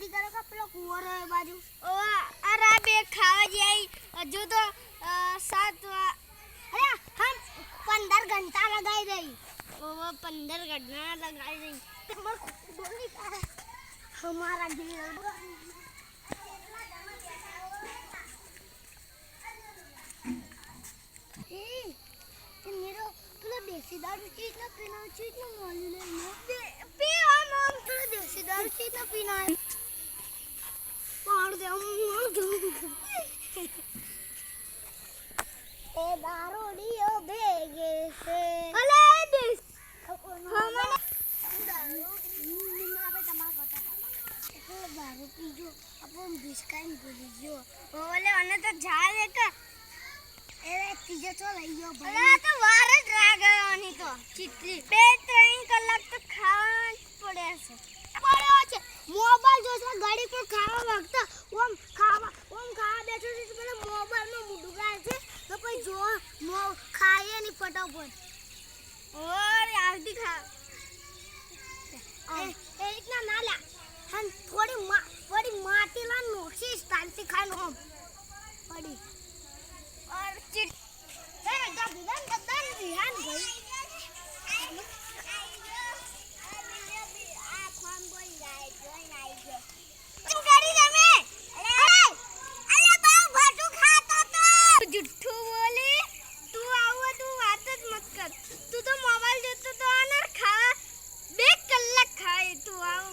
જલ્દી કરો કે પેલો કુંવર એ બાજુ ઓ અરે આ બે ખાવા જાય હજુ તો 7 અરે હમ 15 ઘંટા લગાઈ દઈ ઓ 15 ઘંટા લગાઈ દઈ તમાર બોલી હમારા દિલ मेरा तुला देसी दारू चीज ना पीना चीज ना मालूम है पे हम तुला देसी दारू चीज ना पीना है पाड़ दे ए दारूडियो भेगे से અલે દેશ हमारे दारू आपे तमार कोता दारू पीजो अपन बिस्काइन भूली जो ઓલે અને તો જા દે કે ए तीजो तो लई गयो અલે આ તો વાર જ લાગવાની તો ચીટલી 2-3 કલાક તો ખાવા જ પડે છે પડ્યો છે મોબાઈલ જોશે ગાડી પર ખાવા વાગતા ઓમ ખાવા બેઠો છે પેલા મોબાઈલ માં મુડું ગાય છે તો પછી જો ખાય ની ફટાફટ ઓર આવતી ખા એ રીતના ના લા હન થોડી માટી લા નોક્ષી સ્ટાઇલ થી ખાય નો પડી ઓર ચીટ એ ગદન ધ્યાન ગઈ જુઠ્ઠું બોલે તું આવો તું વાત જ મત કર તું તો મોબાઈલ જોતો તો આના ખા 2 કલાક ખાય તું આવ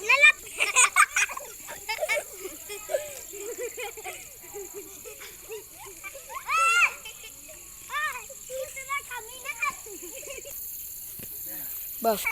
બસ